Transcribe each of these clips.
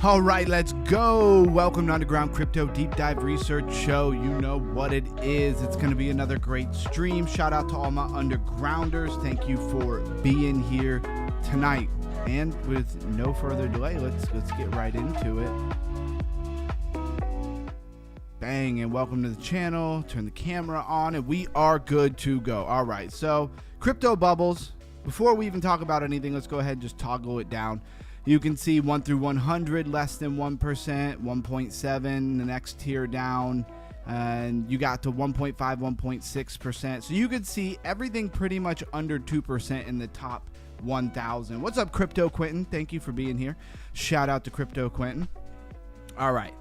All right, let's go. Welcome to Underground Crypto Deep Dive Research Show. You know what it is. It's going to be another great stream. Shout out to all my undergrounders. Thank you for being here tonight. And with no further delay, let's get right into it. Bang, and welcome to the channel. Turn the camera on, and we are good to go. All right, so crypto bubbles. Before we even talk about anything, let's go ahead and just toggle it down. You can see 1 through 100, less than 1%, 1.7, the next tier down, and you got to 1.5, 1.6%. So you could see everything pretty much under 2% in the top 1,000. What's up, Crypto Quentin? Thank you for being here. Shout out to Crypto Quentin. All right,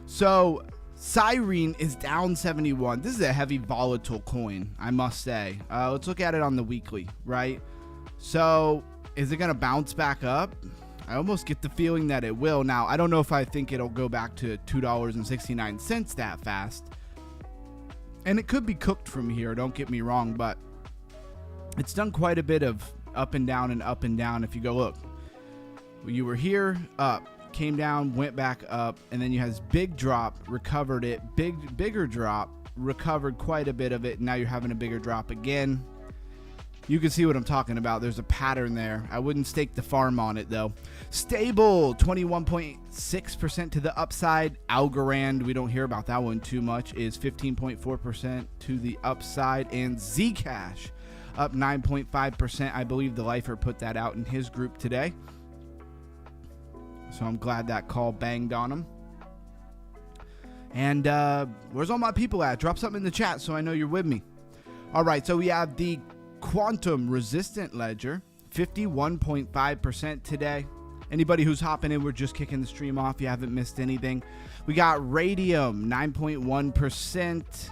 so Siren is down 71. This is a heavy volatile coin, I must say. Let's look at it on the weekly, right? So is it going to bounce back up? I almost get the feeling that it will. Now, I don't know if I think it'll go back to $2.69 that fast. And it could be cooked from here, don't get me wrong, but it's done quite a bit of up and down and up and down. If you go look, you were here, up, came down, went back up, and then you had this big drop, recovered it, bigger drop, recovered quite a bit of it, and now you're having a bigger drop again. You can see what I'm talking about. There's a pattern there. I wouldn't stake the farm on it, though. Stable, 21.6% to the upside. Algorand, we don't hear about that one too much, is 15.4% to the upside. And Zcash, up 9.5%. I believe the lifer put that out in his group today. So I'm glad that call banged on him. And where's all my people at? Drop something in the chat so I know you're with me. All right, so we have the Quantum Resistant Ledger, 51.5% today. Anybody who's hopping in, we're just kicking the stream off. You haven't missed anything. We got Radium, 9.1%.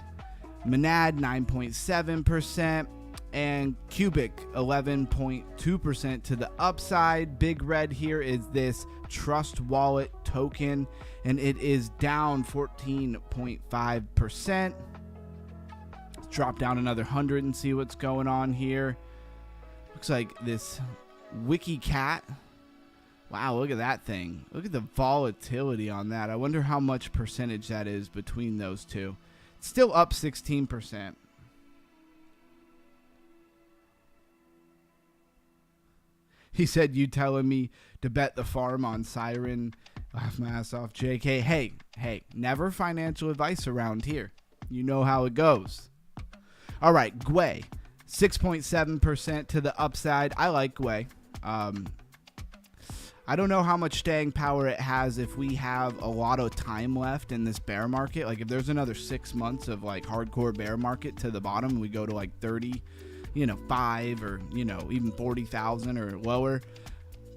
Monad, 9.7%. And Cubic, 11.2% to the upside. Big red here is this Trust Wallet token, and it is down 14.5%. Drop down another 100 and see what's going on here. Looks like this WikiCat. Wow, look at that thing. Look at the volatility on that. I wonder how much percentage that is between those two. It's still up 16%. He said, you telling me to bet the farm on Siren? Laugh my ass off, JK. Hey, never financial advice around here. You know how it goes. All right, Gwei, 6.7% to the upside. I like Gwei. I don't know how much staying power it has if we have a lot of time left in this bear market. Like if there's another 6 months of like hardcore bear market to the bottom, we go to like 30, 5 or, even 40,000 or lower.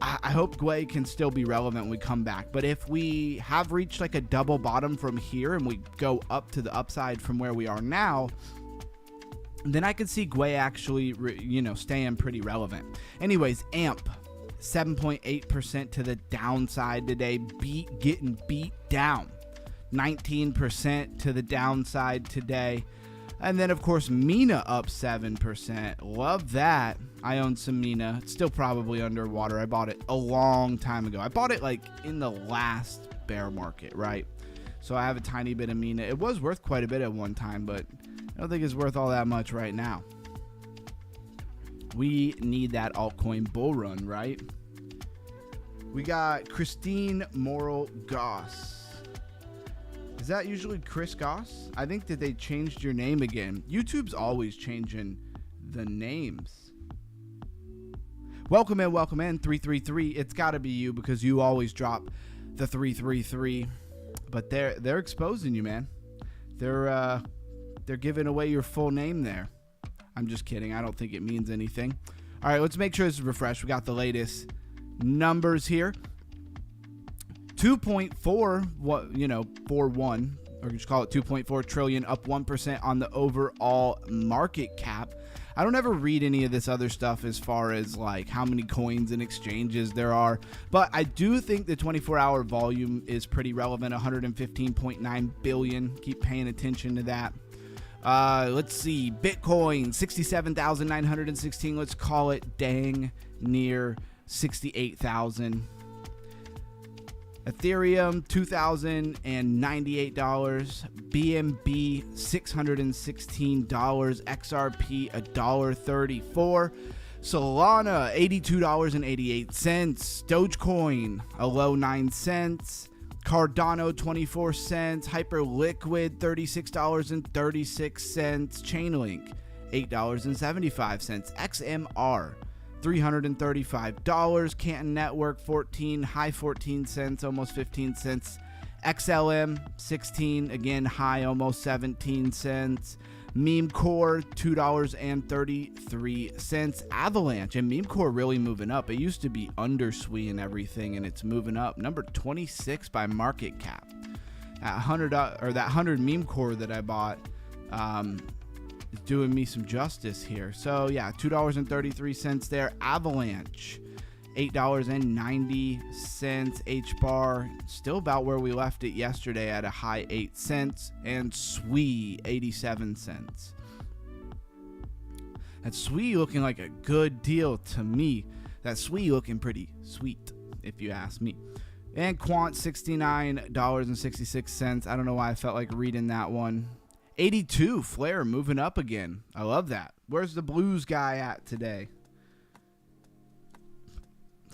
I hope Gwei can still be relevant when we come back. But if we have reached like a double bottom from here and we go up to the upside from where we are now, then I could see Gwei actually, staying pretty relevant. Anyways, AMP, 7.8% to the downside today. Getting beat down. 19% to the downside today. And then, of course, Mina up 7%. Love that. I own some Mina. It's still probably underwater. I bought it a long time ago. I bought it like in the last bear market, right? So I have a tiny bit of Mina. It was worth quite a bit at one time, but I don't think it's worth all that much right now. We need that altcoin bull run, right? We got Christine Morrill Goss. Is that usually Chris Goss? I think that they changed your name again. YouTube's always changing the names. Welcome in, 333. It's got to be you because you always drop the 333. But they're exposing you, man. They're giving away your full name there. I'm just kidding. I don't think it means anything. All right, let's make sure this is refreshed. We got the latest numbers here. 41, or just call it 2.4 trillion, up 1% on the overall market cap. I don't ever read any of this other stuff as far as like how many coins and exchanges there are, but I do think the 24-hour volume is pretty relevant. 115.9 billion. Keep paying attention to that. Let's see, Bitcoin 67,916. Let's call it dang near 68,000. Ethereum $2,098, BNB $616, XRP $1.34, Solana $82.88, Dogecoin a low 9 cents, Cardano 24 cents, Hyperliquid $36.36, Chainlink $8.75, XMR $335, Canton Network 14, high 14 cents, almost 15 cents, XLM 16, again high almost 17 cents, Meme Core $2.33, Avalanche, and Meme Core really moving up. It used to be under SWE and everything, and it's moving up. Number 26 by market cap. At 100 or that 100 Meme Core that I bought is doing me some justice here. So yeah, $2.33 there. Avalanche $8.90, HBAR still about where we left it yesterday at a high 8 cents, and SWE 87 cents. That SWE looking like a good deal to me. That SWE looking pretty sweet, if you ask me. And Quant $69.66. I don't know why I felt like reading that one. 82 Flare moving up again. I love that. Where's the blues guy at today?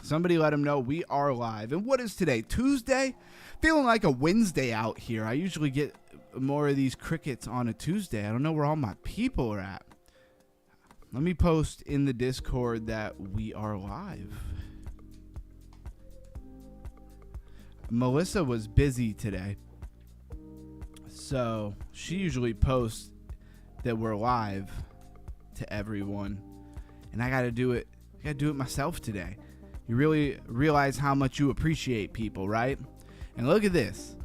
Somebody let him know we are live. And what is today? Tuesday? Feeling like a Wednesday out here. I usually get more of these crickets on a Tuesday. I don't know where all my people are at. Let me post in the Discord that we are live. Melissa was busy today, so she usually posts that we're live to everyone, and I gotta do it myself today. You really realize how much you appreciate people, right? And look at this.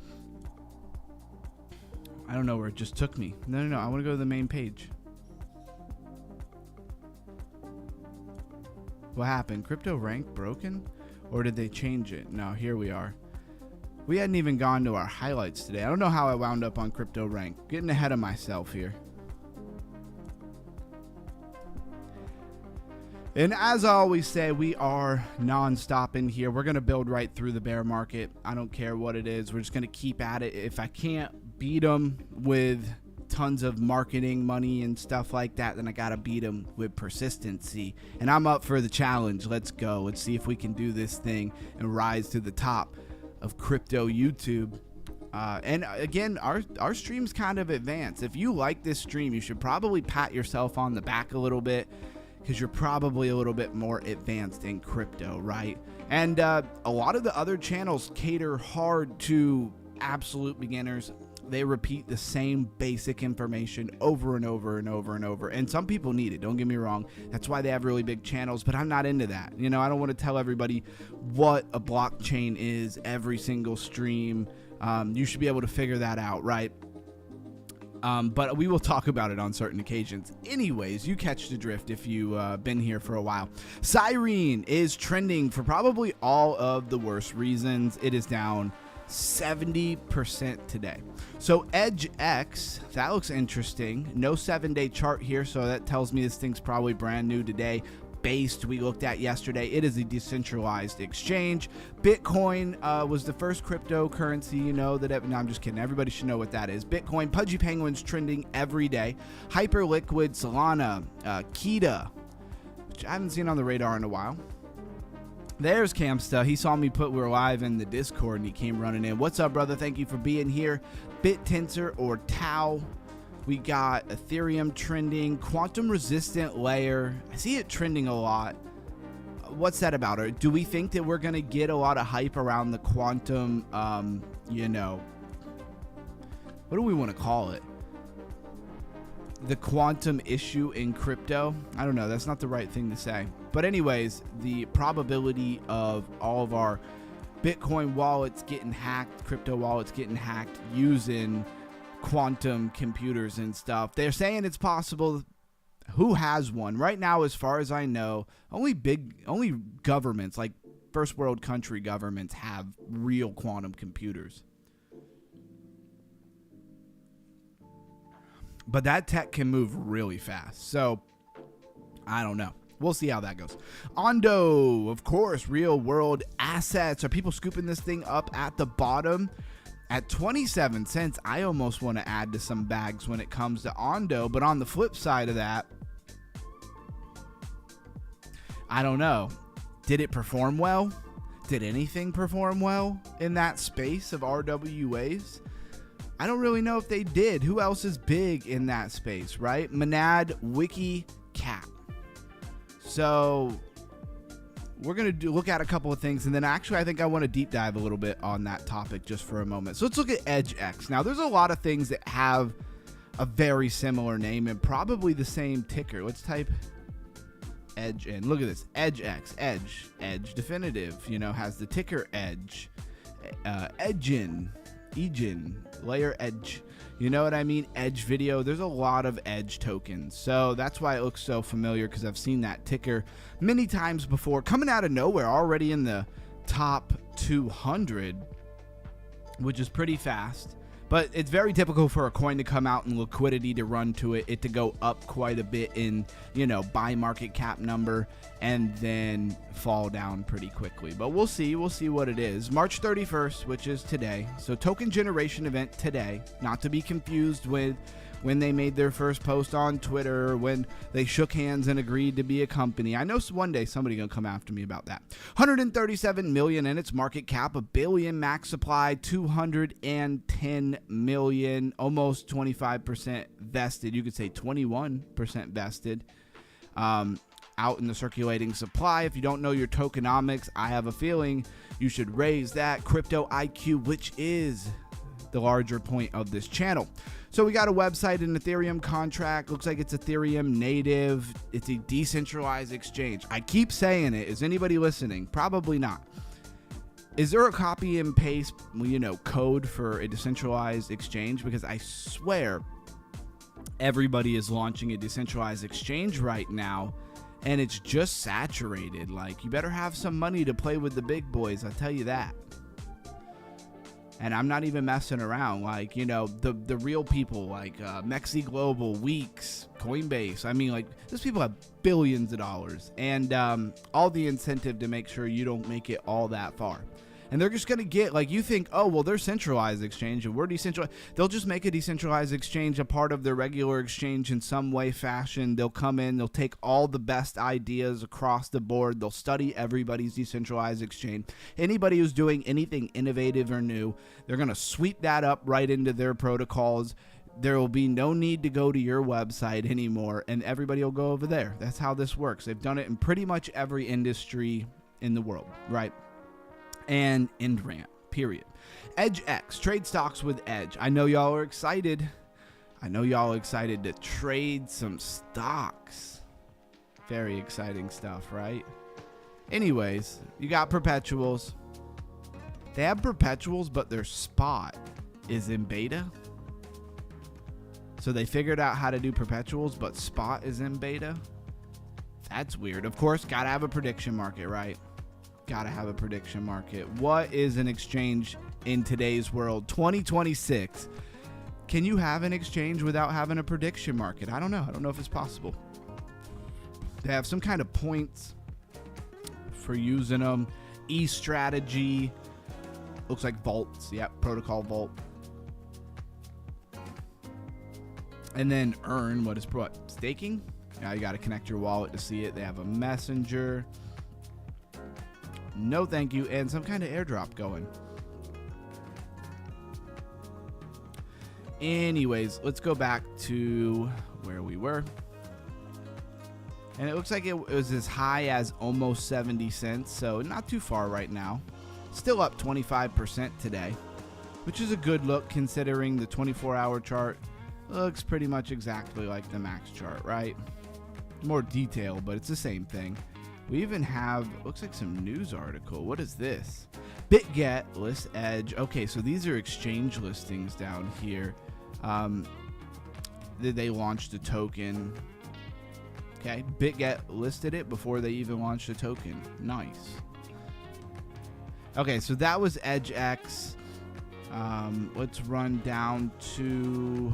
I don't know where it just took me. No, I want to go to the main page. What happened? Crypto rank broken? Or did they change it? No, here we are. We hadn't even gone to our highlights today. I don't know how I wound up on crypto rank. Getting ahead of myself here. And as I always say, we are non-stop in here. We're going to build right through the bear market. I don't care what it is. We're just going to keep at it. If I can't beat them with tons of marketing money and stuff like that, then I got to beat them with persistency. And I'm up for the challenge. Let's go. Let's see if we can do this thing and rise to the top of crypto YouTube. And again, our stream's kind of advanced. If you like this stream, you should probably pat yourself on the back a little bit, because you're probably a little bit more advanced in crypto, right? And a lot of the other channels cater hard to absolute beginners. They repeat the same basic information over and over and over and over. And some people need it, don't get me wrong. That's why they have really big channels, but I'm not into that. You know, I don't want to tell everybody what a blockchain is every single stream. You should be able to figure that out, right? But we will talk about it on certain occasions. Anyways, you catch the drift if you've been here for a while. Cyrene is trending for probably all of the worst reasons. It is down 70% today. So EdgeX, that looks interesting. No 7-day chart here, so that tells me this thing's probably brand new today. Based, we looked at yesterday. It is a decentralized exchange. Bitcoin was the first cryptocurrency, you know, that no, I'm just kidding. Everybody should know what that is. Bitcoin, Pudgy Penguins trending every day. Hyperliquid, Solana, Kita, which I haven't seen on the radar in a while. There's Camsta. He saw me put we're live in the Discord and he came running in. What's up, brother? Thank you for being here. BitTensor or Tau. We got Ethereum trending, quantum resistant layer. I see it trending a lot. What's that about? Or do we think that we're going to get a lot of hype around the quantum, you know, what do we want to call it? The quantum issue in crypto? I don't know. That's not the right thing to say. But anyways, the probability of all of our Bitcoin wallets getting hacked, crypto wallets getting hacked using quantum computers and stuff. They're saying it's possible. Who has one? Right now, as far as I know, only governments, like first world country governments, have real quantum computers. But that tech can move really fast. So, I don't know. we'll see how that goes. Ondo, of course, real world assets. Are people scooping this thing up at the bottom? At 27 cents, I almost want to add to some bags when it comes to Ondo. But on the flip side of that, I don't know. Did it perform well? Did anything perform well in that space of RWAs? I don't really know if they did. Who else is big in that space, right? Monad, Wiki, Cap. So we're going to look at a couple of things, and then actually I think I want to deep dive a little bit on that topic just for a moment. So let's look at EdgeX. Now, there's a lot of things that have a very similar name and probably the same ticker. Let's type Edge in. Look at this. EdgeX, Edge Definitive, has the ticker Edge. Edgin, Layer Edge. You know what I mean? Edge Video. There's a lot of Edge tokens. So that's why it looks so familiar, because I've seen that ticker many times before. Coming out of nowhere, already in the top 200, which is pretty fast. But it's very typical for a coin to come out and liquidity to run to it to go up quite a bit in, buy market cap number, and then fall down pretty quickly. But we'll see what it is. March 31st, which is today. So token generation event today, not to be confused with when they made their first post on Twitter, when they shook hands and agreed to be a company. I know one day somebody gonna come after me about that. 137 million in its market cap, $1 billion max supply, 210 million, almost 25% vested. You could say 21% vested. Out in the circulating supply. If you don't know your tokenomics, I have a feeling you should raise that. Crypto IQ, which is the larger point of this channel. So we got a website, an Ethereum contract. Looks like it's Ethereum native. It's a decentralized exchange. I keep saying it. Is anybody listening? Probably not. Is there a copy and paste, code for a decentralized exchange? Because I swear everybody is launching a decentralized exchange right now, and it's just saturated. Like, you better have some money to play with the big boys, I'll tell you that. And I'm not even messing around. Like, the real people like Mexi Global, Weeks, Coinbase. I mean, like, those people have billions of dollars and all the incentive to make sure you don't make it all that far. And they're just going to get, like, you think, oh, well, they're centralized exchange and we're decentralized. They'll just make a decentralized exchange a part of their regular exchange in some way, fashion. They'll come in, they'll take all the best ideas across the board. They'll study everybody's decentralized exchange. Anybody who's doing anything innovative or new, they're going to sweep that up right into their protocols. There will be no need to go to your website anymore, and everybody will go over there. That's how this works. They've done it in pretty much every industry in the world, right? And end rant, period. EdgeX, trade stocks with Edge. I know y'all are excited. To trade some stocks. Very exciting stuff, right? Anyways, you got perpetuals. They have perpetuals, but their spot is in beta. So they figured out how to do perpetuals, but spot is in beta. That's weird. Of course, gotta have a prediction market, right? Gotta have a prediction market. What is an exchange in today's world? 2026. Can you have an exchange without having a prediction market? I don't know. I don't know if it's possible. They have some kind of points for using them. E-strategy. Looks like vaults. Yep, protocol vault. And then earn. What is staking? Now you got to connect your wallet to see it. They have a messenger. No thank you, and some kind of airdrop going. Anyways, let's go back to where we were. And it looks like it was as high as almost 70 cents, so not too far right now. Still up 25% today, which is a good look considering the 24-hour chart looks pretty much exactly like the max chart, right? More detail, but it's the same thing. We even have, looks like some news article. What is this? BitGet, list Edge. Okay, so these are exchange listings down here. They launched a token. Okay, BitGet listed it before they even launched a token. Nice. Okay, so that was EdgeX. Let's run down to...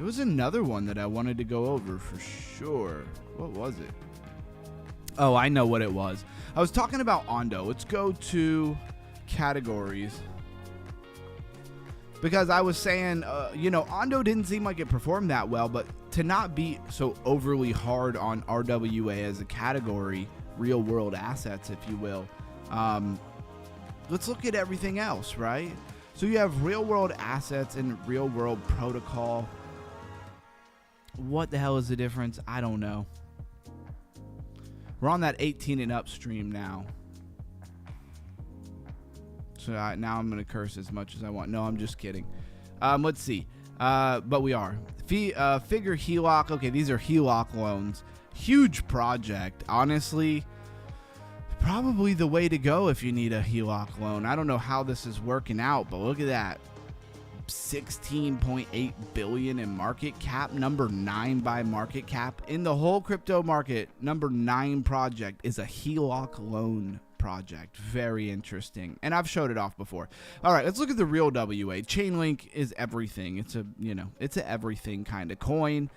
There was another one that I wanted to go over for sure. What was it? Oh, I know what it was. I was talking about Ondo. Let's go to categories. Because I was saying, Ondo didn't seem like it performed that well, but to not be so overly hard on RWA as a category, real world assets, if you will, let's look at everything else, right? So you have real world assets and real world protocol. What the hell is the difference? I don't know. We're on that 18 and up stream now. So now I'm going to curse as much as I want. No, I'm just kidding. Let's see. But we are. Figure HELOC. Okay, these are HELOC loans. Huge project. Honestly, probably the way to go if you need a HELOC loan. I don't know how this is working out, but look at that. 16.8 billion in market cap, number 9 by market cap in the whole crypto market. Number 9 project is a HELOC loan project. Very interesting, and I've showed it off before. All right, let's look at the real WA. Chainlink is everything. It's a everything kind of coin.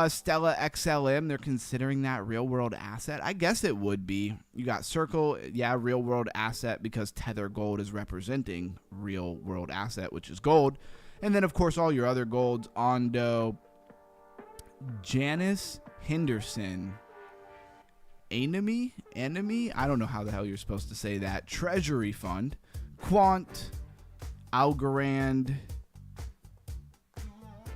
Stella XLM, they're considering that real world asset. I guess it would be. You got Circle, yeah, real world asset because Tether Gold is representing real world asset, which is gold. And then of course all your other golds, Ondo, Janice Henderson, Enemy, I don't know how the hell you're supposed to say that. Treasury Fund, Quant, Algorand.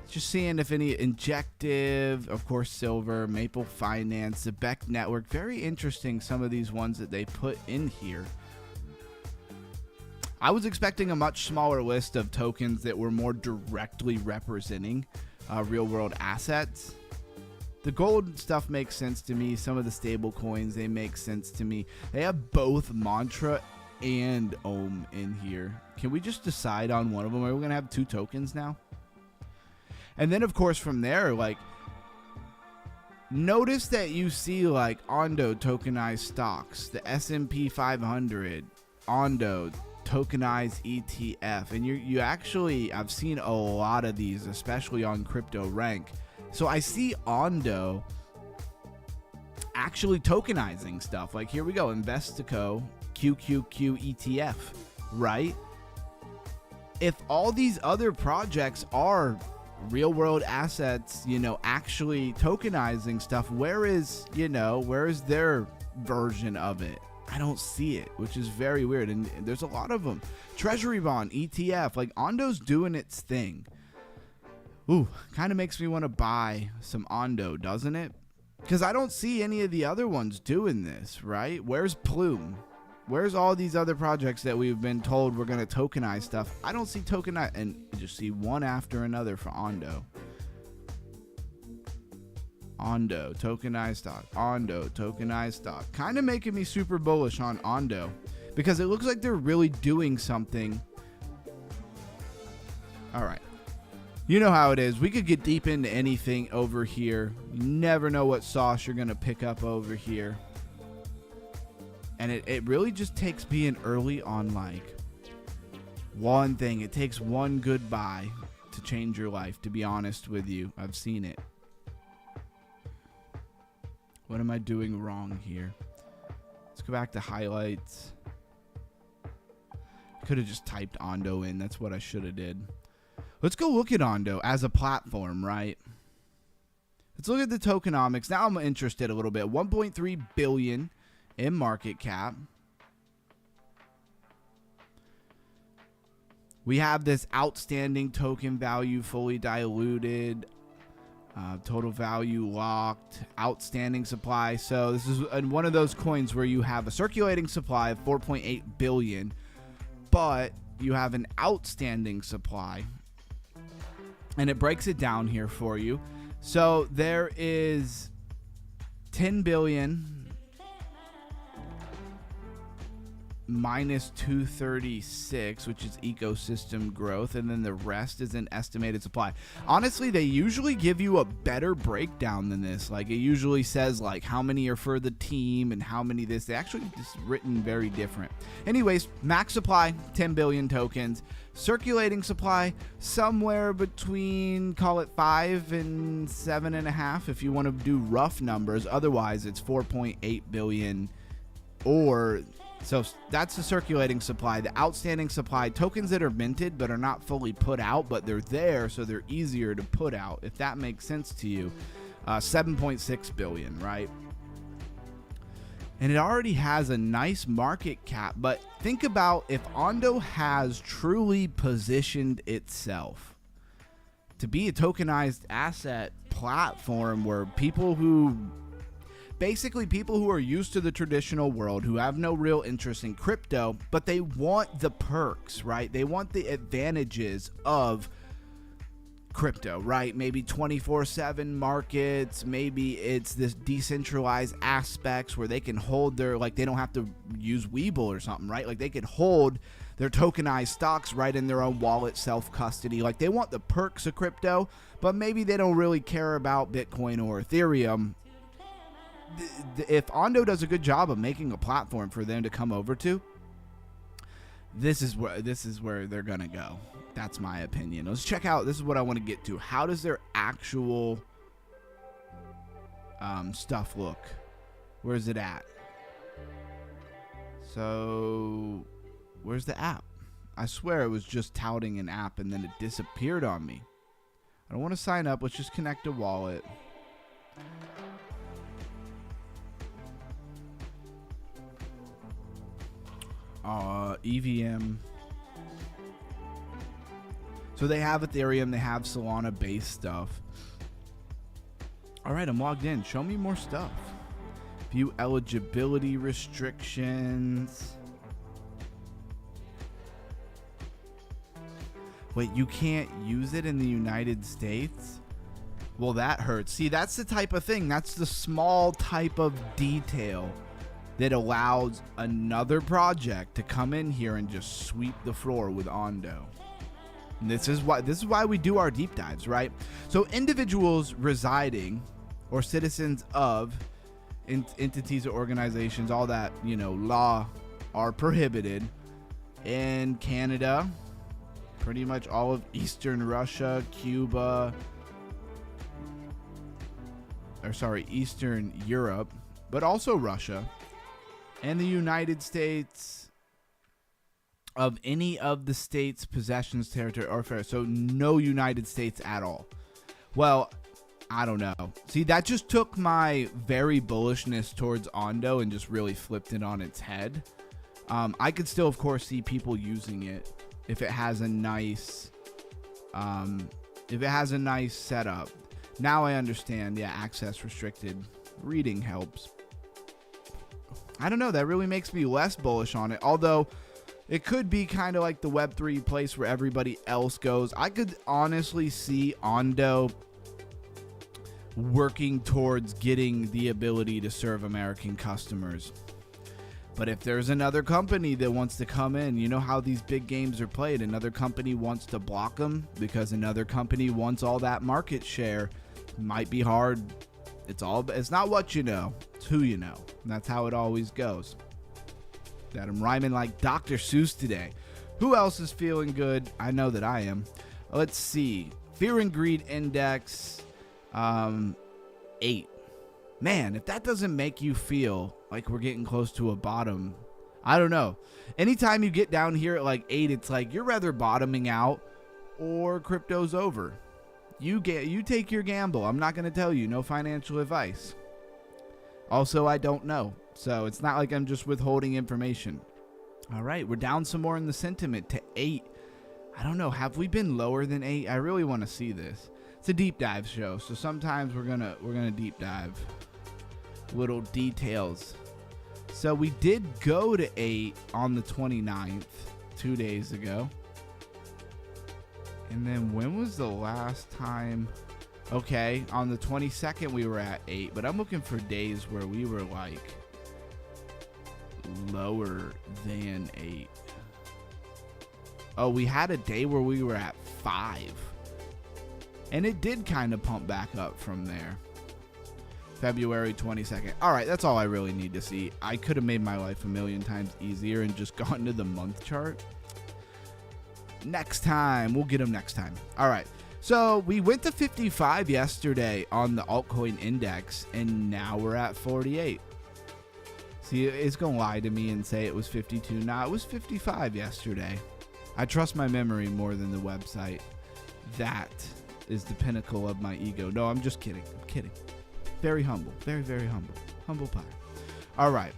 Just seeing if any Injective, of course, Silver, Maple Finance, the Beck Network. Very interesting, some of these ones that they put in here. I was expecting a much smaller list of tokens that were more directly representing real world assets. The gold stuff makes sense to me. Some of the stable coins, they make sense to me. They have both Mantra and Ohm in here. Can we just decide on one of them? Are we going to have 2 tokens now? And then, of course, from there, like, notice that you see, like, Ondo tokenized stocks, the S&P 500, Ondo tokenized ETF. And you actually, I've seen a lot of these, especially on Crypto Rank. So I see Ondo actually tokenizing stuff. Like, here we go, Investico, QQQ ETF, right? If all these other projects are real world assets, actually tokenizing stuff, where is their version of it? I don't see it, which is very weird. And there's a lot of them. Treasury bond, ETF, like Ondo's doing its thing. Ooh, kind of makes me want to buy some Ondo, doesn't it? Because I don't see any of the other ones doing this, right? Where's Plume? Where's all these other projects that we've been told we're going to tokenize stuff? I don't see tokenize, and just see one after another for Ondo. Ondo, tokenized stock. Ondo, tokenized stock. Kind of making me super bullish on Ondo because it looks like they're really doing something. All right. You know how it is. We could get deep into anything over here. You never know what sauce you're going to pick up over here. And it really just takes being early on, like, one thing. It takes one good buy to change your life, to be honest with you. I've seen it. What am I doing wrong here? Let's go back to highlights. Could have just typed Ondo in. That's what I should have did. Let's go look at Ondo as a platform, right? Let's look at the tokenomics. Now I'm interested a little bit. 1.3 billion in market cap. We have this outstanding token value fully diluted. Total value locked. Outstanding supply. So this is one of those coins where you have a circulating supply of 4.8 billion, but you have an outstanding supply. And it breaks it down here for you. So there is 10 billion minus 236, which is ecosystem growth, and then the rest is an estimated supply. Honestly, they usually give you a better breakdown than this. Like, it usually says like how many are for the team and how many this. They actually just written very different. Anyways, max supply 10 billion tokens. Circulating supply somewhere between, call it 5 and 7.5 if you want to do rough numbers. Otherwise, it's 4.8 billion. Or so that's the circulating supply. The outstanding supply, tokens that are minted but are not fully put out, but they're there, so they're easier to put out, if that makes sense to you. 7.6 billion, right? And it already has a nice market cap. But think about if Ondo has truly positioned itself to be a tokenized asset platform where people who are used to the traditional world, who have no real interest in crypto, but they want the perks, right? They want the advantages of crypto, right? Maybe 24/7 markets, maybe it's this decentralized aspects where they can hold their, like, they don't have to use Webull or something, right? Like, they could hold their tokenized stocks right in their own wallet, self-custody. Like, they want the perks of crypto, but maybe they don't really care about Bitcoin or Ethereum. If Ondo does a good job of making a platform for them to come over to, this is where they're gonna go. That's my opinion. Let's check out. This is what I want to get to. How does their actual stuff look? Where's it at? So, where's the app? I swear it was just touting an app and then it disappeared on me. I don't want to sign up. Let's just connect a wallet. EVM. So they have Ethereum, they have Solana based stuff. All right, I'm logged in. Show me more stuff. View eligibility restrictions. Wait, you can't use it in the United States? Well, that hurts. See, that's the type of thing. That's the small type of detail that allows another project to come in here and just sweep the floor with Ondo. And this is why we do our deep dives, right? So individuals residing or citizens of entities or organizations, all that, law are prohibited in Canada, pretty much all of Eastern Russia, Cuba, Eastern Europe, but also Russia, and the United States, of any of the states, possessions, territory, or fair. So no United States at all. Well, I don't know. See, that just took my very bullishness towards Ondo and just really flipped it on its head. I could still, of course, see people using it if it has a nice, setup. Now I understand. Yeah, access restricted. Reading helps. I don't know. That really makes me less bullish on it. Although it could be kind of like the Web3 place where everybody else goes. I could honestly see Ondo working towards getting the ability to serve American customers. But if there's another company that wants to come in, you know how these big games are played. Another company wants to block them because another company wants all that market share. Might be hard. It's not what you know, it's who you know. And that's how it always goes. That I'm rhyming like Dr. Seuss today. Who else is feeling good? I know that I am. Let's see. Fear and Greed Index, 8. Man, if that doesn't make you feel like we're getting close to a bottom, I don't know. Anytime you get down here at like 8, it's like you're rather bottoming out or crypto's over. You take your gamble. I'm not going to tell you. No financial advice. Also, I don't know. So it's not like I'm just withholding information. All right, we're down some more in the sentiment to 8. I don't know. Have we been lower than 8? I really want to see this. It's a deep dive show, so sometimes we're gonna deep dive little details. So we did go to 8 on the 29th, 2 days ago. And then when was the last time? Okay, on the 22nd we were at 8, but I'm looking for days where we were like lower than 8. Oh, we had a day where we were at 5. And it did kind of pump back up from there. February 22nd. All right, that's all I really need to see. I could have made my life a million times easier and just gone to the month chart. Next time. We'll get them next time. All right. So we went to 55 yesterday on the altcoin index, and now we're at 48. See, it's going to lie to me and say it was 52. Nah, it was 55 yesterday. I trust my memory more than the website. That is the pinnacle of my ego. No, I'm just kidding. I'm kidding. Very humble. Very, very humble. Humble pie. All right.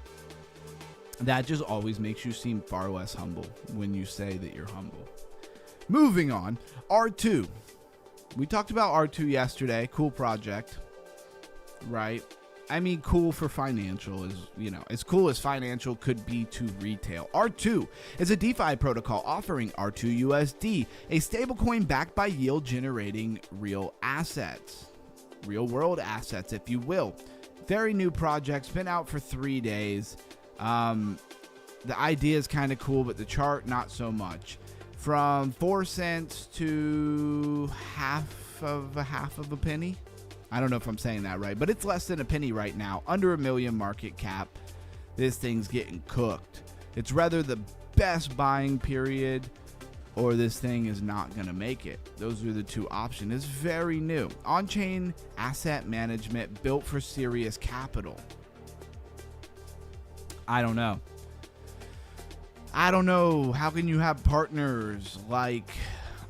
That just always makes you seem far less humble when you say that you're humble. Moving on. R2. We talked about R2 yesterday. Cool project. Right? I mean, cool for financial is, as cool as financial could be to retail. R2 is a DeFi protocol offering R2 USD, a stablecoin backed by yield generating real assets. Real world assets, if you will. Very new project. It's been out for 3 days. The idea is kind of cool, but the chart, not so much. From 4 cents to half of a penny. I don't know if I'm saying that right, but it's less than a penny right now. Under $1 million market cap. This thing's getting cooked. It's rather the best buying period, or this thing is not going to make it. Those are the two options. It's very new. On-chain asset management built for serious capital. I don't know. How can you have partners like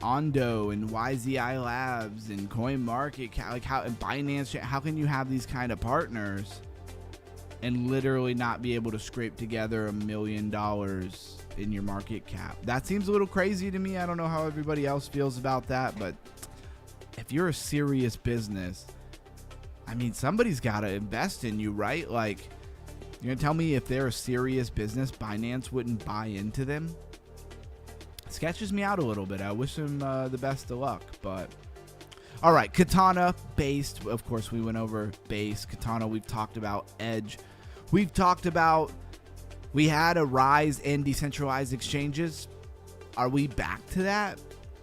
Ondo and YZI Labs and CoinMarketCap, and Binance? How can you have these kind of partners and literally not be able to scrape together $1 million in your market cap? That seems a little crazy to me. I don't know how everybody else feels about that, but if you're a serious business, I mean, somebody's got to invest in you, right? Like, you're gonna tell me if they're a serious business, Binance wouldn't buy into them? Sketches me out a little bit. I wish him the best of luck, but all right. Katana based, of course, we went over base. Katana, we've talked about. Edge, we've talked about. We had a rise in decentralized exchanges. Are we back to that?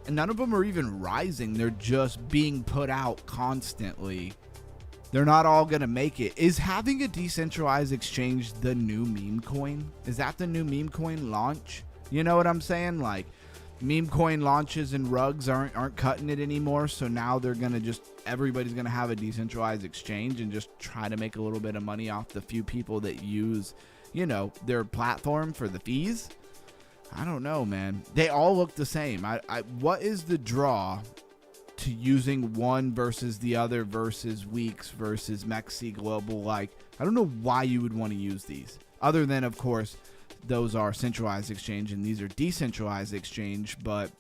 And none of them are even rising. They're just being put out constantly. They're not all going to make it. Is having a decentralized exchange the new meme coin? Is that the new meme coin launch? You know what I'm saying? Like, meme coin launches and rugs aren't cutting it anymore. So now they're going to everybody's going to have a decentralized exchange and just try to make a little bit of money off the few people that use, their platform for the fees. I don't know, man. They all look the same. What is the draw to using one versus the other versus Weeks versus Mexi Global? Like, I don't know why you would want to use these, other than, of course, those are centralized exchange and these are decentralized exchange. But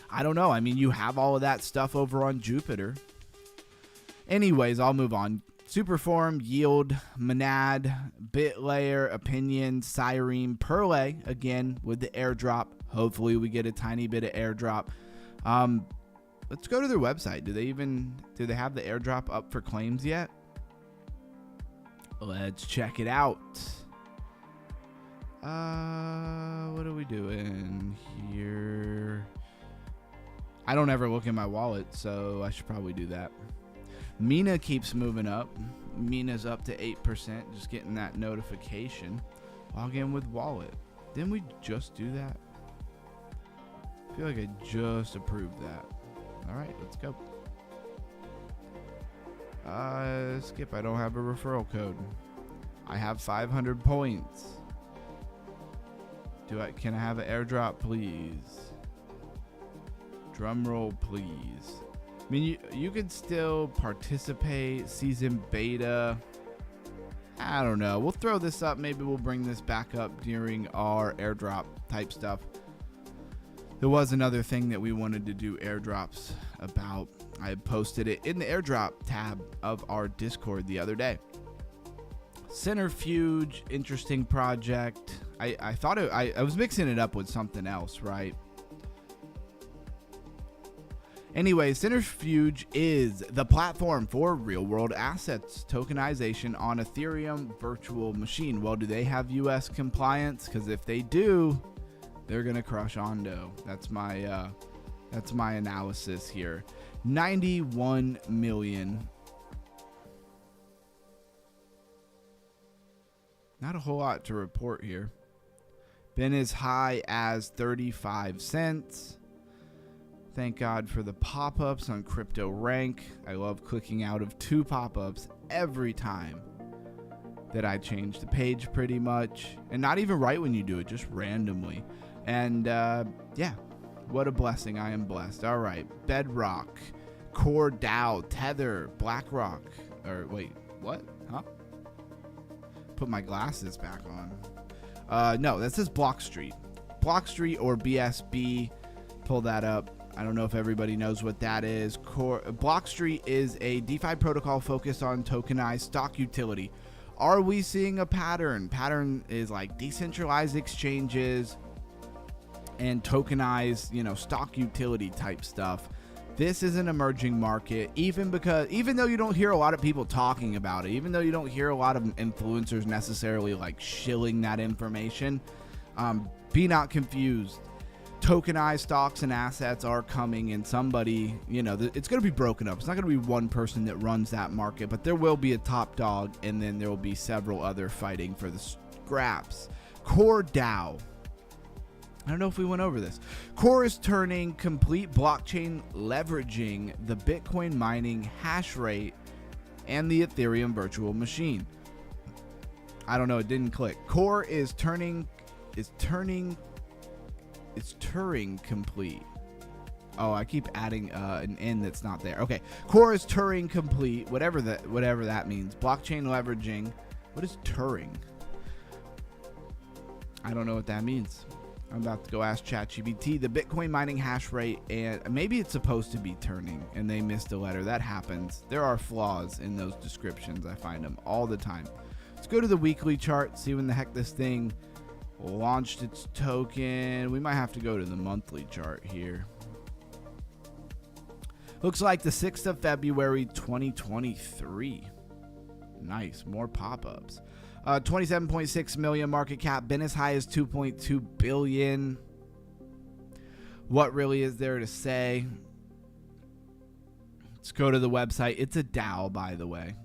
I don't know. I mean, you have all of that stuff over on Jupiter. Anyways, I'll move on. Superform, Yield, Monad, BitLayer, Opinion, Cyrene, Perlay, again with the airdrop. Hopefully we get a tiny bit of airdrop. Let's go to their website. Do they have the airdrop up for claims yet? Let's check it out. What are we doing here? I don't ever look in my wallet, so I should probably do that. Mina keeps moving up. Mina's up to 8%, just getting that notification. Log in with wallet. Didn't we just do that? I feel like I just approved that. All right, let's go. Skip, I don't have a referral code. I have 500 points. Can I have an airdrop, please? Drum roll, please. I mean, you can still participate, season beta. I don't know. We'll throw this up. Maybe we'll bring this back up during our airdrop type stuff. There was another thing that we wanted to do airdrops about. I posted it in the airdrop tab of our Discord the other day. Centrifuge, interesting project. I thought I was mixing it up with something else, right? Anyway, Centrifuge is the platform for real-world assets tokenization on Ethereum virtual machine. Well, do they have U.S. compliance? Because if they do, they're gonna crush Ondo. That's my analysis here. 91 million. Not a whole lot to report here. Been as high as 35 cents. Thank God for the pop-ups on Crypto Rank. I love clicking out of 2 pop-ups every time that I change the page pretty much. And not even right when you do it, just randomly. And yeah, what a blessing. I am blessed. All right, Bedrock, Core DAO, Tether, BlackRock. Or wait, what? Huh? Put my glasses back on. No, that says Blockstreet. Blockstreet or BSB. Pull that up. I don't know if everybody knows what that is. Blockstreet is a DeFi protocol focused on tokenized stock utility. Are we seeing a pattern? Pattern is like decentralized exchanges and tokenized, stock utility type stuff. This is an emerging market, even though you don't hear a lot of people talking about it, even though you don't hear a lot of influencers necessarily like shilling that information. Be not confused. Tokenized stocks and assets are coming, and somebody, it's going to be broken up. It's not going to be one person that runs that market, but there will be a top dog, and then there will be several other fighting for the scraps. Core DAO. I don't know if we went over this. Core is turning complete blockchain, leveraging the Bitcoin mining hash rate and the Ethereum virtual machine. I don't know. It didn't click. Core is Turing complete. Oh, I keep adding an N that's not there. Okay, Core is Turing complete. Whatever that means. Blockchain leveraging. What is Turing? I don't know what that means. I'm about to go ask ChatGPT. The Bitcoin mining hash rate, and maybe it's supposed to be turning, and they missed a letter. That happens. There are flaws in those descriptions. I find them all the time. Let's go to the weekly chart. See when the heck this thing launched its token. We might have to go to the monthly chart here. Looks like the 6th of February 2023. Nice, more pop-ups. 27.6 million market cap, been as high as 2.2 billion. What really is there to say? Let's go to the website. It's a DAO, by the way.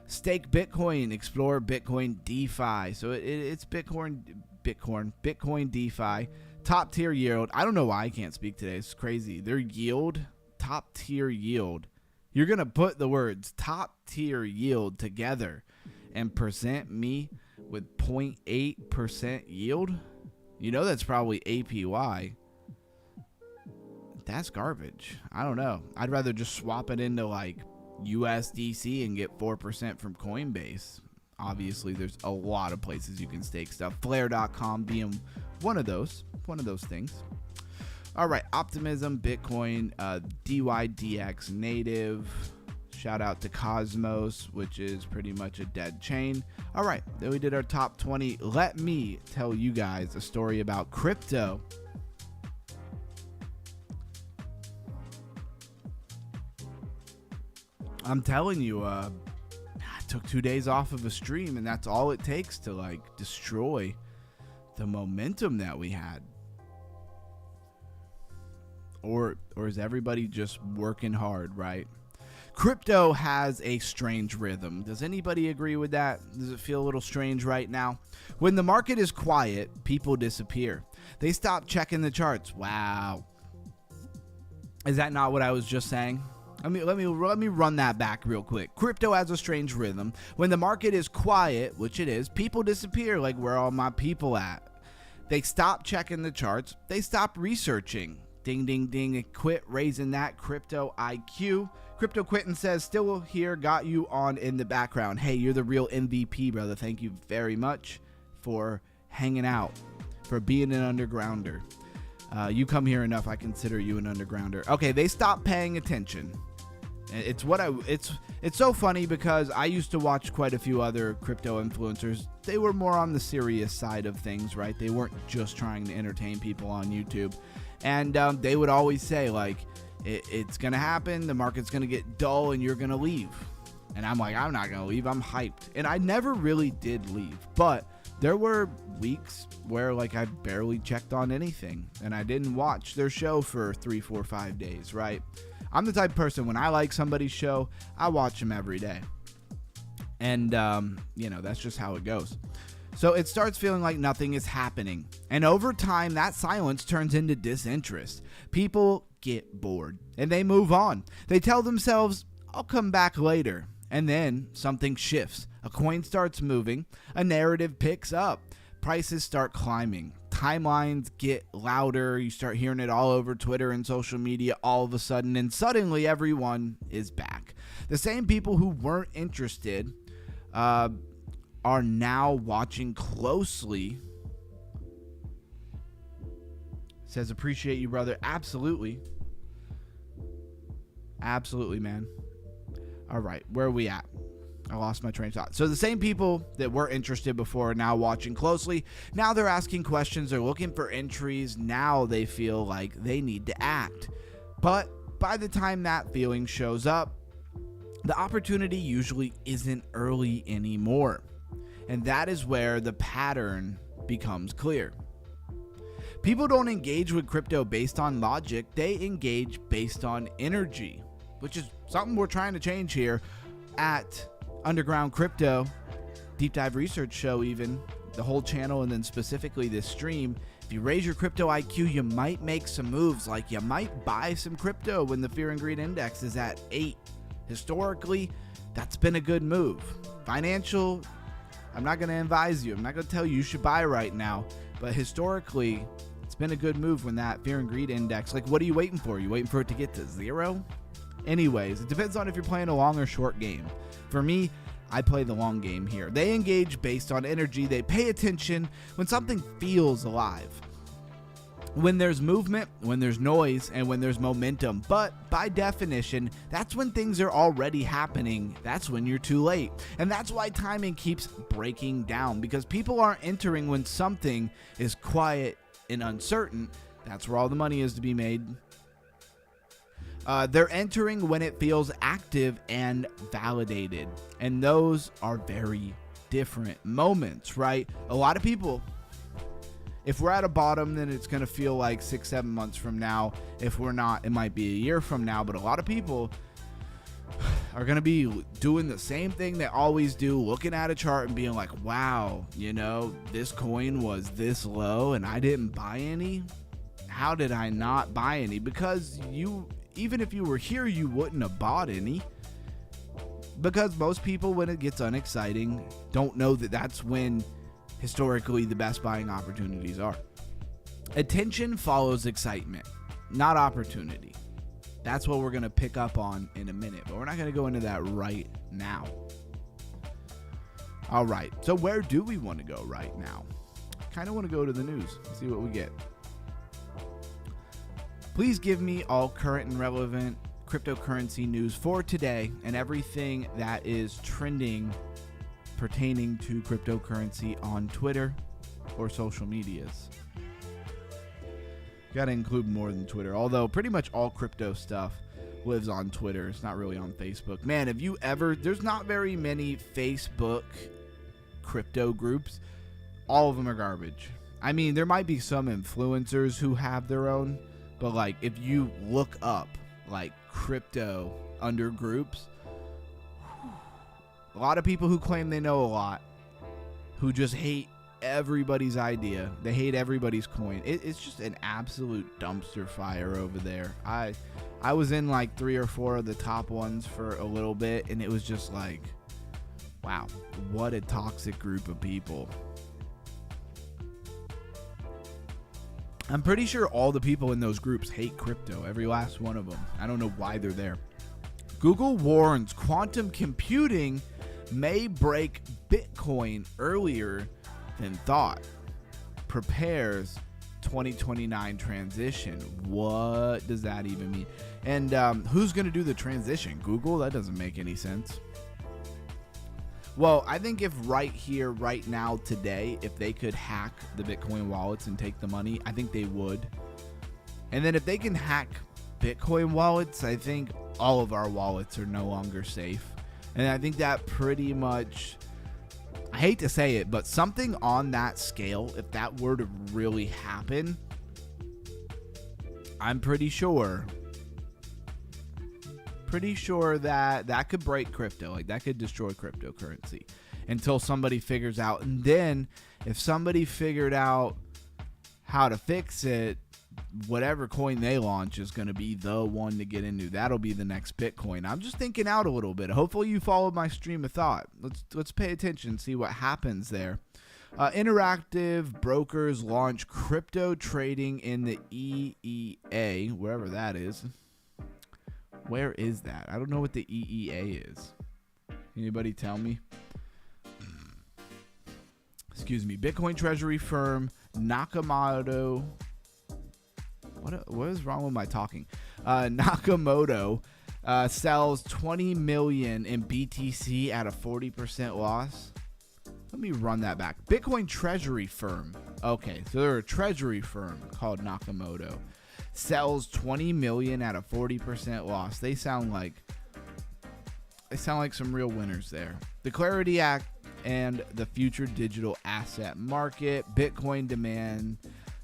Stake Bitcoin, explore Bitcoin DeFi. So it's Bitcoin DeFi. Top tier yield. I don't know why I can't speak today. It's crazy. Their yield, top tier yield. You're going to put the words top tier yield together and present me with 0.8% yield? That's probably APY. That's garbage. I don't know. I'd rather just swap it into like USDC and get 4% from Coinbase. Obviously, there's a lot of places you can stake stuff. Flare.com being one of those things. All right, Optimism, Bitcoin, DYDX native. Shout out to Cosmos, which is pretty much a dead chain. All right, then we did our top 20. Let me tell you guys a story about crypto. I'm telling you, I took 2 days off of a stream, and that's all it takes to like destroy the momentum that we had. Or is everybody just working hard, right? Crypto has a strange rhythm. Does anybody agree with that? Does it feel a little strange right now? When the market is quiet, people disappear. They stop checking the charts. Wow. Is that not what I was just saying? Let me run that back real quick. Crypto has a strange rhythm. When the market is quiet, which it is, people disappear. Like, where are all my people at? They stop checking the charts. They stop researching. Ding, ding, ding. Quit raising that crypto IQ. Crypto Quittin says, still here, got you on in the background. Hey, you're the real MVP, brother. Thank you very much for hanging out, for being an undergrounder. You come here enough, I consider you an undergrounder. Okay, they stopped paying attention. It's so funny because I used to watch quite a few other crypto influencers. They were more on the serious side of things, right? They weren't just trying to entertain people on YouTube. And they would always say, like, it's going to happen. The market's going to get dull and you're going to leave. And I'm like, I'm not going to leave. I'm hyped. And I never really did leave. But there were weeks where like I barely checked on anything and I didn't watch their show for 3, 4, 5 days, right? I'm the type of person, when I like somebody's show, I watch them every day. And, that's just how it goes. So it starts feeling like nothing is happening. And over time, that silence turns into disinterest. People get bored and they move on. They tell themselves, I'll come back later. And then something shifts. A coin starts moving. A narrative picks up. Prices start climbing. Timelines get louder. You start hearing it all over Twitter and social media all of a sudden. And suddenly everyone is back. The same people who weren't interested are now watching closely. Says, appreciate you, brother. Absolutely. Absolutely, man. All right, where are we at? I lost my train of thought. So the same people that were interested before are now watching closely. Now they're asking questions. They're looking for entries. Now they feel like they need to act. But by the time that feeling shows up, the opportunity usually isn't early anymore. And that is where the pattern becomes clear. People don't engage with crypto based on logic. They engage based on energy, which is something we're trying to change here at Underground Crypto, Deep Dive Research Show, even the whole channel, and then specifically this stream. If you raise your crypto IQ, you might make some moves. Like you might buy some crypto when the Fear and Greed Index is at 8. Historically, that's been a good move. Financial, I'm not going to advise you. I'm not going to tell you should buy right now. But historically, it's been a good move when that Fear and Greed Index, like what are you waiting for? You waiting for it to get to 0? Anyways, it depends on if you're playing a long or short game. For me, I play the long game here. They engage based on energy. They pay attention when something feels alive. When there's movement, when there's noise, and when there's momentum. But by definition, that's when things are already happening. That's when you're too late. And that's why timing keeps breaking down, because people aren't entering when something is quiet and uncertain. That's where all the money is to be made. They're entering when it feels active and validated. And those are very different moments, right? A lot of people, if we're at a bottom, then it's going to feel like 6-7 months from now. If we're not, it might be a year from now. But a lot of people are going to be doing the same thing they always do, looking at a chart and being like, wow, this coin was this low and I didn't buy any. How did I not buy any? Because even if you were here, you wouldn't have bought any. Because most people, when it gets unexciting, don't know that that's when historically the best buying opportunities are. Attention follows excitement, not opportunity. That's what we're going to pick up on in a minute, but we're not going to go into that right now. All right, so where do we want to go right now? Kind of want to go to the news, see what we get. Please give me all current and relevant cryptocurrency news for today and everything that is trending pertaining to cryptocurrency on Twitter or social medias. Got to include more than Twitter, although pretty much all crypto stuff lives on Twitter. It's not really on Facebook. Man, there's not very many Facebook crypto groups. All of them are garbage. I mean, there might be some influencers who have their own, but like if you look up like crypto under groups, a lot of people who claim they know a lot, who just hate everybody's idea. They hate everybody's coin. It's just an absolute dumpster fire over there. I was in like 3 or 4 of the top ones for a little bit, and it was just like, wow, what a toxic group of people. I'm pretty sure all the people in those groups hate crypto, every last one of them. I don't know why they're there. Google warns quantum computing may break Bitcoin earlier than thought. Prepares 2029 transition. What does that even mean? And who's going to do the transition? Google? That doesn't make any sense. Well, I think if right here, right now, today, if they could hack the Bitcoin wallets and take the money, I think they would. And then if they can hack Bitcoin wallets, I think all of our wallets are no longer safe. And I think that pretty much, I hate to say it, but something on that scale, if that were to really happen, I'm pretty sure that that could break crypto. Like, that could destroy cryptocurrency until somebody figures out. And then if somebody figured out how to fix it, whatever coin they launch is going to be the one to get into. That'll be the next Bitcoin. I'm just thinking out a little bit. Hopefully you followed my stream of thought. Let's pay attention, see what happens there. Interactive brokers launch crypto trading in the EEA, wherever that is. Where is that? I don't know what the EEA is. Anybody tell me? Excuse me. Bitcoin treasury firm Nakamoto. What is wrong with my talking? Nakamoto sells 20 million in BTC at a 40% loss. Let me run that back. Bitcoin treasury firm. Okay, so they're a treasury firm called Nakamoto. Sells 20 million at a 40% loss. They sound like some real winners there. The Clarity Act and the future digital asset market. Bitcoin demand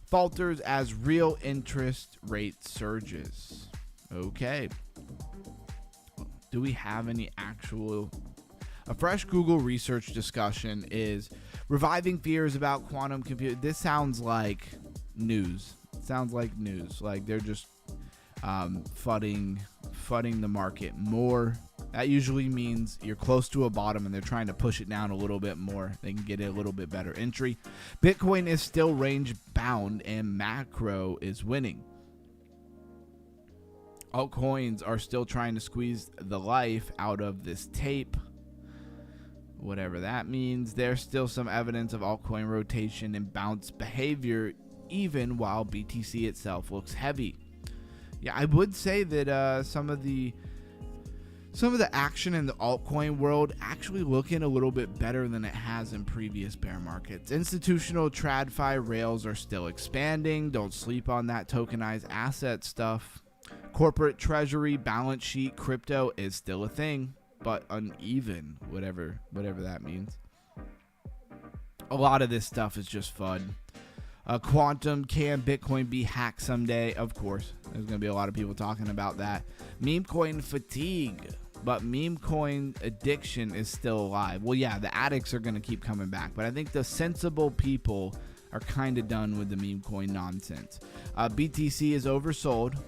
falters as real interest rate surges. Okay. Do we have any actual... A fresh Google research discussion is reviving fears about quantum computing. This sounds like news. It sounds like news. Like they're just fudding the market more. That usually means you're close to a bottom and they're trying to push it down a little bit more. They can get a little bit better entry. Bitcoin is still range bound and macro is winning. Altcoins are still trying to squeeze the life out of this tape. Whatever that means. There's still some evidence of altcoin rotation and bounce behavior even while BTC itself looks heavy. Yeah, I would say that some of the action in the altcoin world actually looking a little bit better than it has in previous bear markets. Institutional TradFi rails are still expanding. Don't sleep on that tokenized asset stuff. Corporate treasury, balance sheet, crypto is still a thing, but uneven, whatever that means. A lot of this stuff is just fun. Quantum, can Bitcoin be hacked someday? Of course. There's going to be a lot of people talking about that. Meme coin fatigue, but meme coin addiction is still alive. Well, yeah, the addicts are going to keep coming back, but I think the sensible people are kind of done with the meme coin nonsense. BTC is oversold,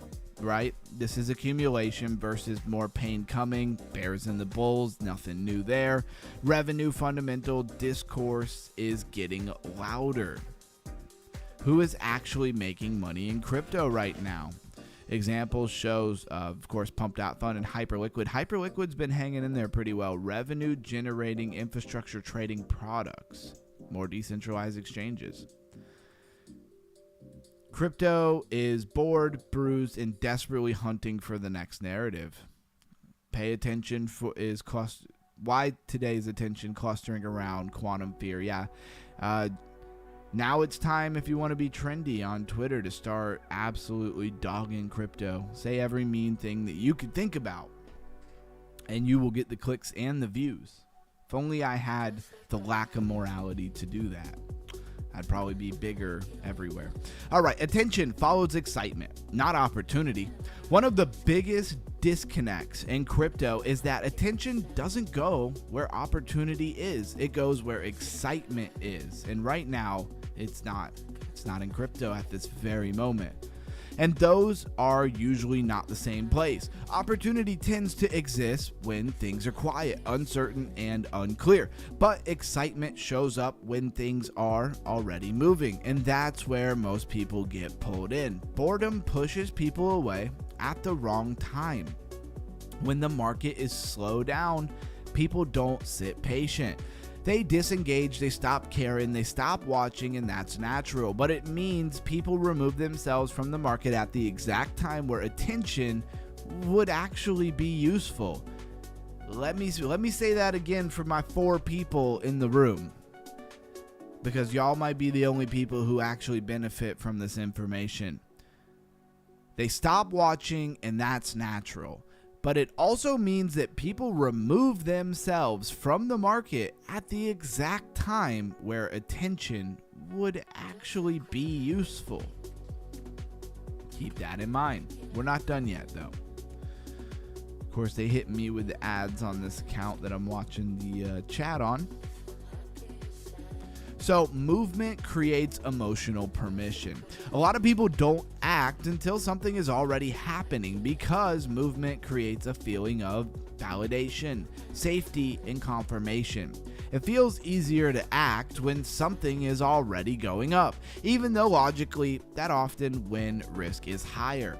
right? This is accumulation versus more pain coming. Bears and the bulls, nothing new there. Revenue fundamental discourse is getting louder. Who is actually making money in crypto right now? Examples shows, of course, Pumped Out Fund and Hyperliquid. Hyperliquid's been hanging in there pretty well. Revenue generating infrastructure trading products. More decentralized exchanges. Crypto is bored, bruised, and desperately hunting for the next narrative. Pay attention for why today's attention clustering around quantum fear. Yeah. Now it's time, if you want to be trendy on Twitter, to start absolutely dogging crypto. Say every mean thing that you could think about, and you will get the clicks and the views. If only I had the lack of morality to do that, I'd probably be bigger everywhere. All right, attention follows excitement, not opportunity. One of the biggest disconnects in crypto is that attention doesn't go where opportunity is. It goes where excitement is. And right now, it's not in crypto at this very moment. And those are usually not the same place. Opportunity tends to exist when things are quiet, uncertain, and unclear. But excitement shows up when things are already moving. And that's where most people get pulled in. Boredom pushes people away at the wrong time. When the market is slow down, people don't sit patient. They disengage, they stop caring, they stop watching, and that's natural. But it means people remove themselves from the market at the exact time where attention would actually be useful. Let me say that again for my 4 people in the room, because y'all might be the only people who actually benefit from this information. They stop watching, and that's natural. But it also means that people remove themselves from the market at the exact time where attention would actually be useful. Keep that in mind. We're not done yet, though. Of course, they hit me with the ads on this account that I'm watching the chat on. So movement creates emotional permission. A lot of people don't act until something is already happening because movement creates a feeling of validation, safety, and confirmation. It feels easier to act when something is already going up, even though logically that often when risk is higher.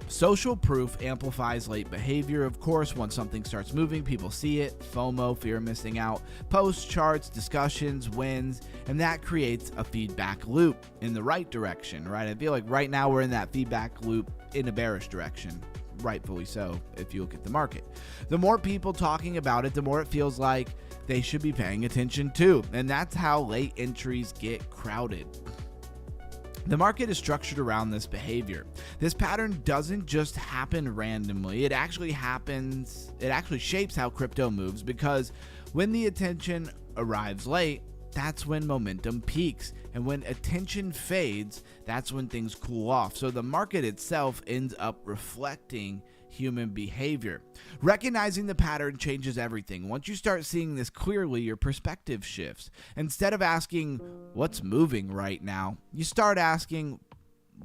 Social proof amplifies late behavior. Of course, once something starts moving, people see it. FOMO, fear of missing out, posts, charts, discussions, wins, and that creates a feedback loop in the right direction, right? I feel like right now we're in that feedback loop in a bearish direction, rightfully so, if you look at the market. The more people talking about it, the more it feels like they should be paying attention too, and that's how late entries get crowded. The market is structured around this behavior. This pattern doesn't just happen randomly. It actually shapes how crypto moves, because when the attention arrives late, that's when momentum peaks. And when attention fades, that's when things cool off. So the market itself ends up reflecting human behavior. Recognizing the pattern changes everything. Once you start seeing this clearly, your perspective shifts. Instead of asking, what's moving right now? You start asking,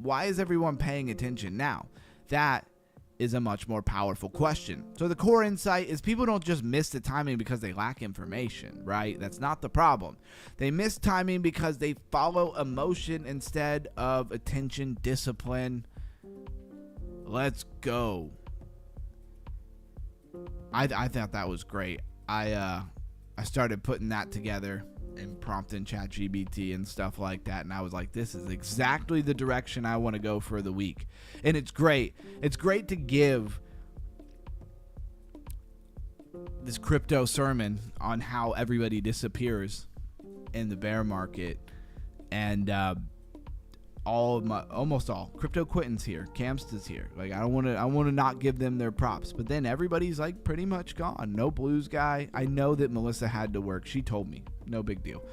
why is everyone paying attention now? That is a much more powerful question. So the core insight is people don't just miss the timing because they lack information, right? That's not the problem. They miss timing because they follow emotion instead of attention, discipline. Let's go. I thought that was great. I started putting that together and prompting ChatGPT and stuff like that, and I was like, this is exactly the direction I want to go for the week. And it's great. It's great to give this crypto sermon on how everybody disappears in the bear market, and almost all crypto quittins here, Camsta's here. Like, I want to not give them their props, but then everybody's like pretty much gone. No Blues guy. I know that Melissa had to work. She told me, no big deal.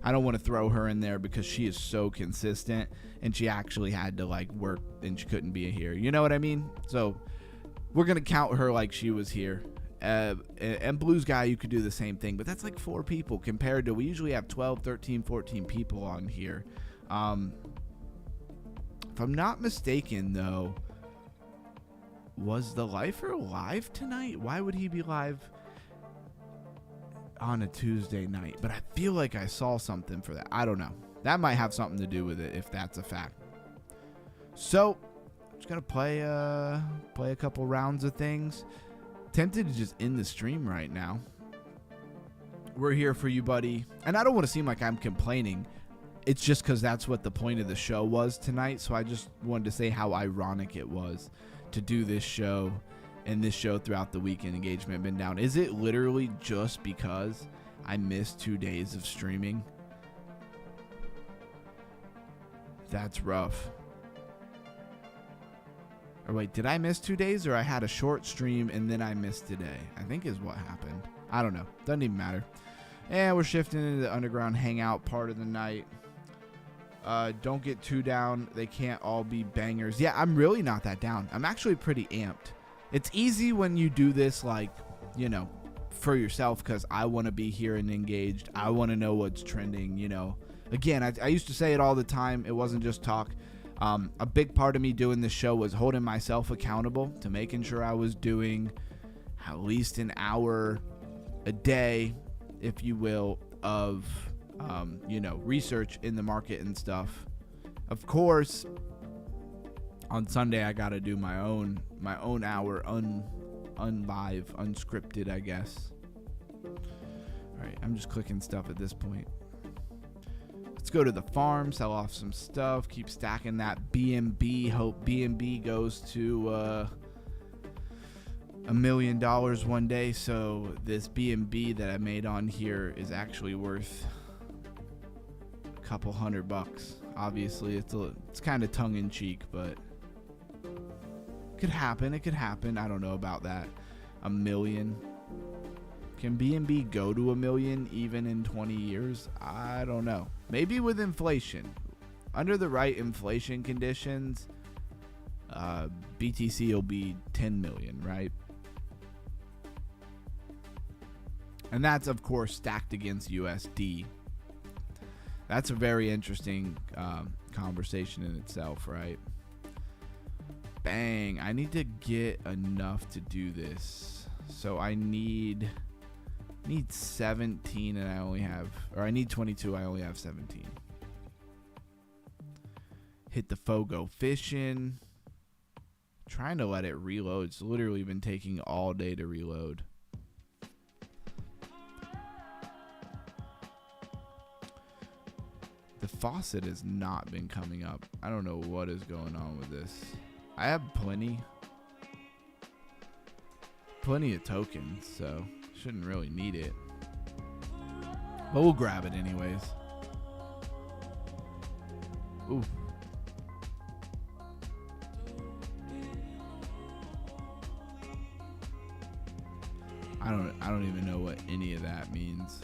I don't want to throw her in there because she is so consistent, and she actually had to like work and she couldn't be here. You know what I mean? So we're gonna count her like she was here. And Blues guy, you could do the same thing, but that's like 4 people compared to, we usually have 12, 13, 14 people on here. If I'm not mistaken, though, was the Lifer live tonight? Why would he be live on a Tuesday night? But I feel like I saw something for that. I don't know. That might have something to do with it, if that's a fact. So, I'm just going to play a couple rounds of things. Tempted to just end the stream right now. We're here for you, buddy. And I don't want to seem like I'm complaining. It's just because that's what the point of the show was tonight. So I just wanted to say how ironic it was to do this show and this show throughout the weekend. Engagement been down. Is it literally just because I missed 2 days of streaming? That's rough. Or wait, did I miss 2 days, or I had a short stream and then I missed today? I think is what happened. I don't know. Doesn't even matter. And we're shifting into the underground hangout part of the night. Don't get too down. They can't all be bangers. Yeah, I'm really not that down. I'm actually pretty amped. It's easy when you do this, like, you know, for yourself, because I want to be here and engaged. I want to know what's trending, you know. Again, I used to say it all the time. It wasn't just talk. A big part of me doing this show was holding myself accountable to making sure I was doing at least an hour a day, if you will, of research in the market and stuff. Of course, on Sunday I gotta do my own hour unlive, unscripted, I guess. All right, I'm just clicking stuff at this point. Let's go to the farm, sell off some stuff, keep stacking that BNB. Hope BNB goes to $1 million one day. So this BNB that I made on here is actually worth couple $100. Obviously it's kind of tongue-in-cheek, but Could happen. It could happen. I don't know about that. A million. Can BNB go to a million even in 20 years? I don't know. Maybe with inflation. Under the right inflation conditions, BTC will be 10 million, right? And that's, of course, stacked against USD. That's a very interesting conversation in itself, right? Bang. I need to get enough to do this. So I need 17 and I only have, or I need 22, I only have 17. Hit the Fogo fishing. Trying to let it reload. It's literally been taking all day to reload. The faucet has not been coming up. I don't know what is going on with this. I have plenty of tokens, so shouldn't really need it. But we'll grab it anyways. Ooh. I don't even know what any of that means.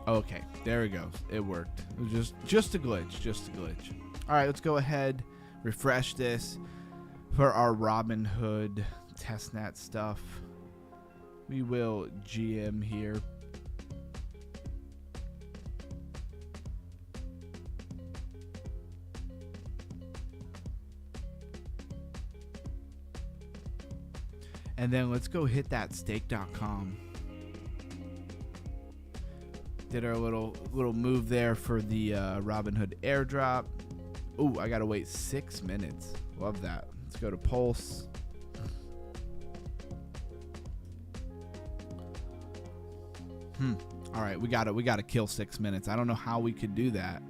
Okay, there it goes. It worked. It was just a glitch, All right, let's go ahead, refresh this for our Robinhood testnet stuff. We will GM here. And then let's go hit that stake.com. Did our little move there for the Robinhood airdrop. Ooh, I gotta wait 6 minutes. Love that. Let's go to Pulse. All right, we gotta kill 6 minutes. I don't know how we could do that.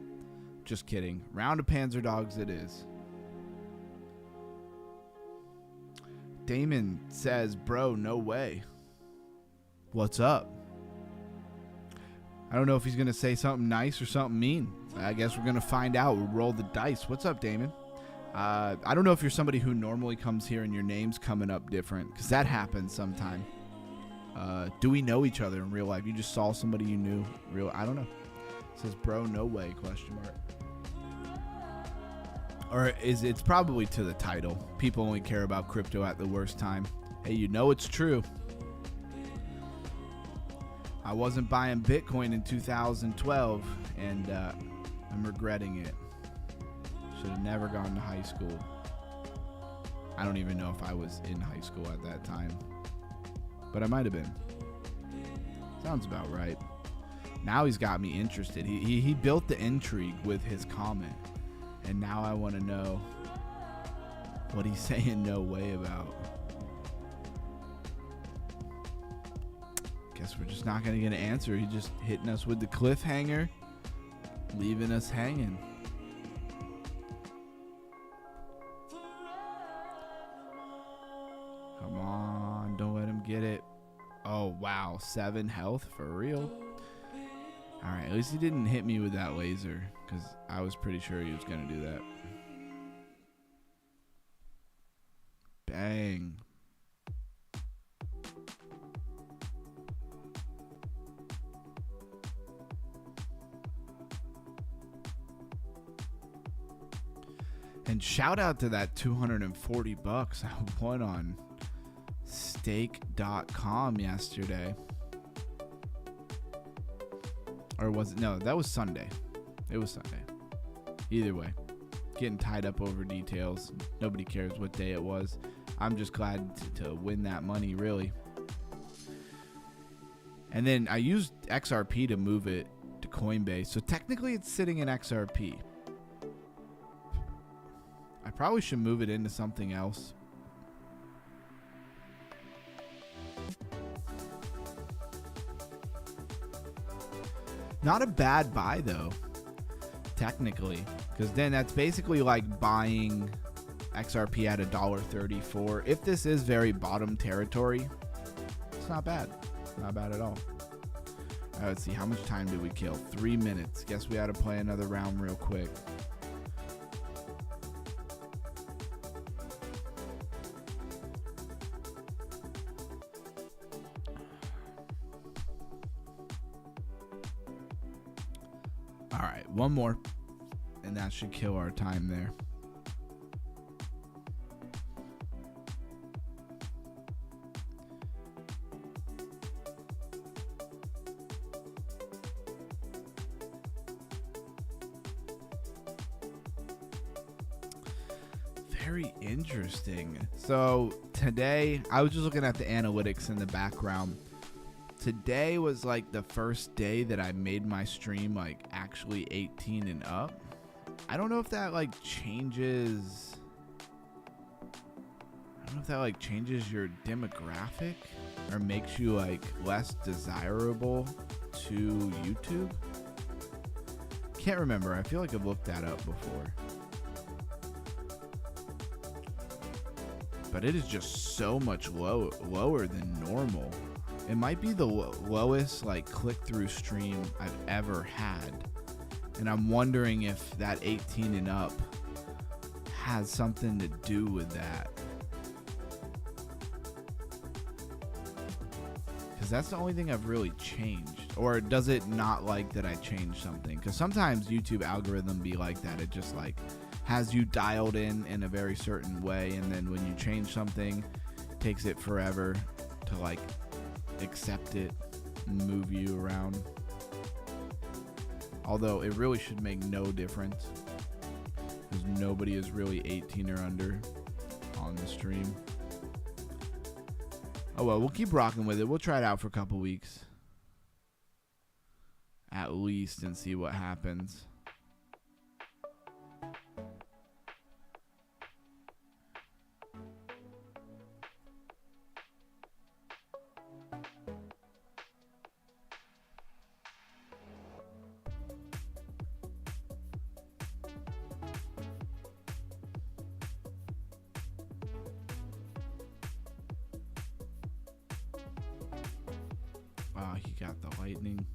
Just kidding. Round of Panzer Dogs it is. Damon says, bro, no way. What's up? I don't know if he's going to say something nice or something mean. I guess we're going to find out. We'll roll the dice. What's up, Damon? I don't know if you're somebody who normally comes here and your name's coming up different, because that happens sometime. Do we know each other in real life? You just saw somebody you knew. I don't know. It says, bro, no way, question mark. Or it's probably to the title. People only care about crypto at the worst time. Hey, you know it's true. I wasn't buying Bitcoin in 2012, and I'm regretting it. Should have never gone to high school. I don't even know if I was in high school at that time, but I might have been. Sounds about right. Now he's got me interested. He built the intrigue with his comment, and now I want to know what he's saying no way about. Guess we're just not going to get an answer. He's just hitting us with the cliffhanger, leaving us hanging. Come on, don't let him get it. Oh, wow, 7 health for real? All right, at least he didn't hit me with that laser, because I was pretty sure he was going to do that. Bang. And shout out to that $240 I won on stake.com yesterday. Or was it? No, that was Sunday. It was Sunday. Either way, getting tied up over details. Nobody cares what day it was. I'm just glad to win that money, really. And then I used XRP to move it to Coinbase. So technically it's sitting in XRP. I probably should move it into something else. Not a bad buy though, technically, because then that's basically like buying XRP at $1.34. If this is very bottom territory, it's not bad. Not bad at all. Let's see, how much time did we kill? 3 minutes. Guess we had to play another round real quick. All right, one more, and that should kill our time there. Very interesting. So today, I was just looking at the analytics in the background. Today was like the first day that I made my stream like actually 18 and up. I don't know if that like changes. I don't know if that like changes your demographic or makes you like less desirable to YouTube. Can't remember. I feel like I've looked that up before. But it is just so much lower than normal. It might be the lowest like click-through stream I've ever had. And I'm wondering if that 18 and up has something to do with that. Because that's the only thing I've really changed. Or does it not like that I changed something? Because sometimes YouTube algorithm be like that. It just like has you dialed in a very certain way, and then when you change something, it takes it forever to like accept it and move you around. Although it really should make no difference, because nobody is really 18 or under on the stream. Oh well, we'll keep rocking with it. We'll try it out for a couple weeks at least and see what happens. Oh, he got the lightning.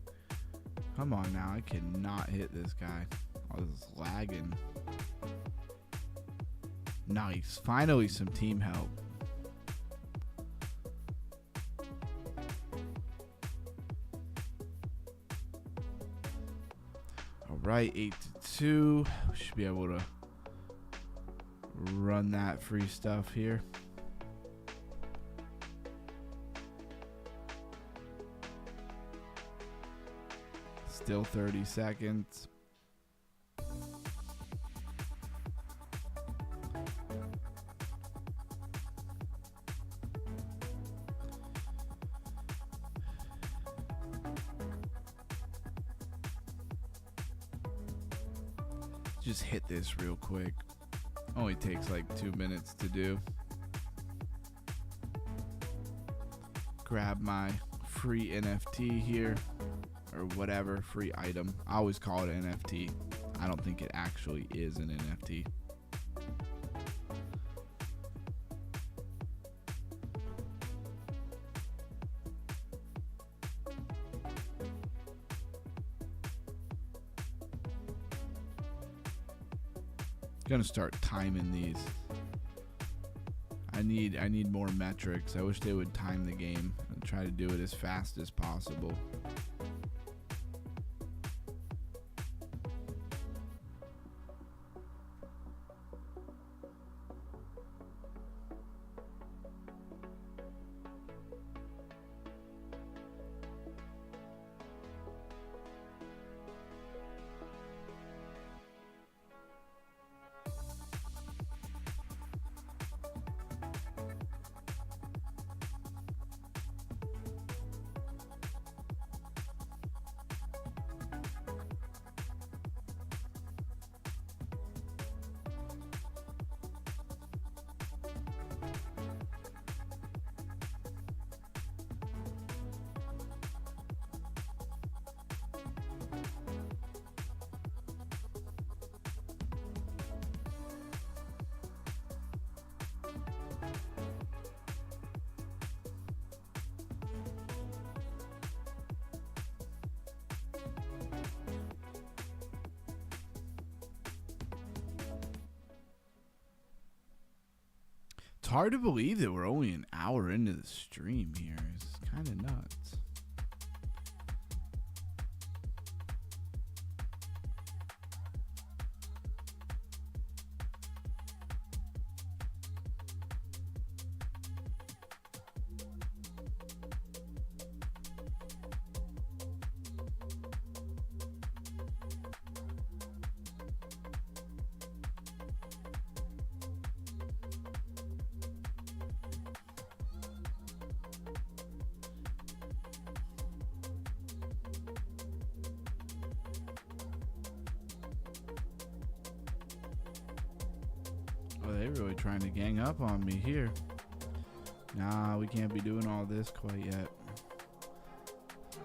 Come on now, I cannot hit this guy. Oh, this is lagging. Nice. Finally some team help. Alright, 8-2. We should be able to run that free stuff here. Still 30 seconds. Just hit this real quick. Only takes like 2 minutes to do. Grab my free NFT here. Or whatever, free item. I always call it an NFT. I don't think it actually is an NFT. Gonna start timing these. I need more metrics. I wish they would time the game and try to do it as fast as possible. It's hard to believe that we're only an hour into the stream here. It's kind of nuts. Oh, they're really trying to gang up on me here. Nah, we can't be doing all this quite yet.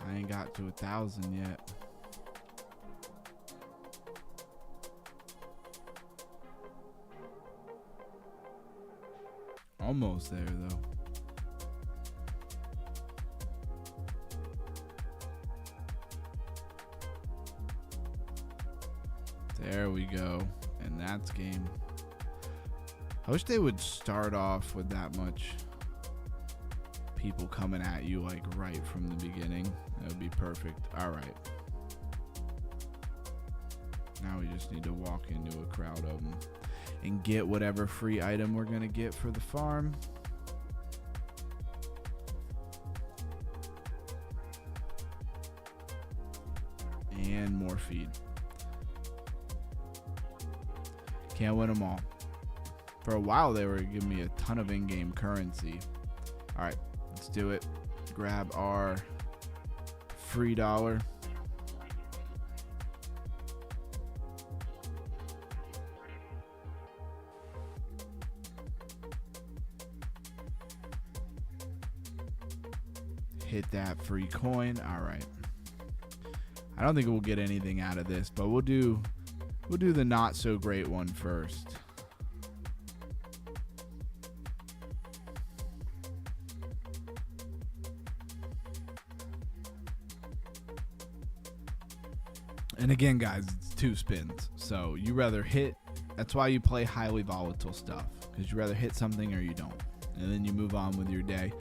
I ain't got to 1,000 yet. Almost there, though. There we go. And that's game. I wish they would start off with that much people coming at you like right from the beginning. That would be perfect. All right. Now we just need to walk into a crowd of them and get whatever free item we're going to get for the farm. And more feed. Can't win them all. For a while, they were giving me a ton of in-game currency. All right, let's do it. Grab our free dollar. Hit that free coin. All right. I don't think we'll get anything out of this, but we'll do the not so great one first. And again, guys, it's 2 spins. So you rather hit, that's why you play highly volatile stuff, because you rather hit something or you don't. And then you move on with your day.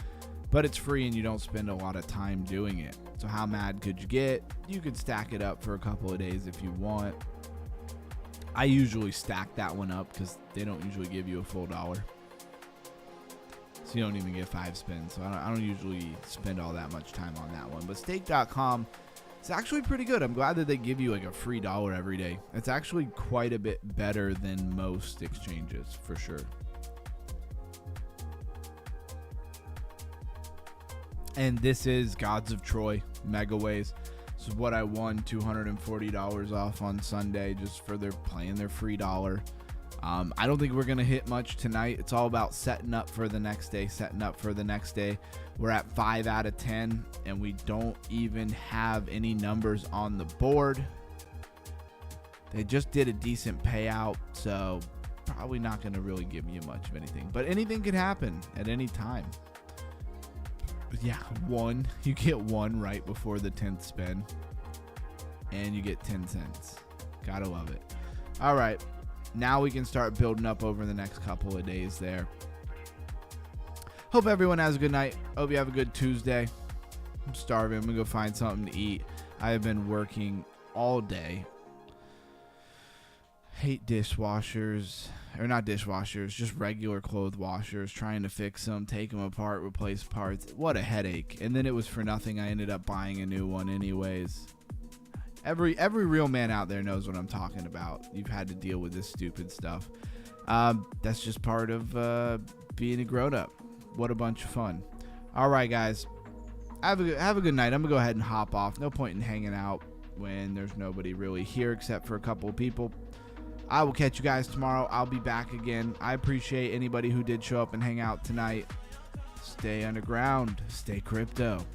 But it's free and you don't spend a lot of time doing it. So how mad could you get? You could stack it up for a couple of days if you want. I usually stack that one up because they don't usually give you a full dollar. So you don't even get 5 spins. So I don't usually spend all that much time on that one. But stake.com, it's actually pretty good. I'm glad that they give you like a free dollar every day. It's actually quite a bit better than most exchanges for sure. And this is Gods of Troy Megaways. This is what I won $240 off on Sunday just for playing their free dollar. I don't think we're going to hit much tonight. It's all about setting up for the next day, We're at 5 out of 10, and we don't even have any numbers on the board. They just did a decent payout, so probably not going to really give you much of anything. But anything could happen at any time. Yeah, you get 1 right before the 10th spin, and you get 10 cents. Gotta love it. All right, now we can start building up over the next couple of days there. Hope everyone has a good night. Hope you have a good Tuesday. I'm starving. I'm gonna go find something to eat. I have been working all day. Hate dishwashers, or not dishwashers, just regular clothes washers, trying to fix them, take them apart, replace parts. What a headache. And then it was for nothing. I ended up buying a new one anyways. Every real man out there knows what I'm talking about. You've had to deal with this stupid stuff. That's just part of being a grown-up. What a bunch of fun. All right, guys. Have a good night. I'm going to go ahead and hop off. No point in hanging out when there's nobody really here except for a couple of people. I will catch you guys tomorrow. I'll be back again. I appreciate anybody who did show up and hang out tonight. Stay underground. Stay crypto.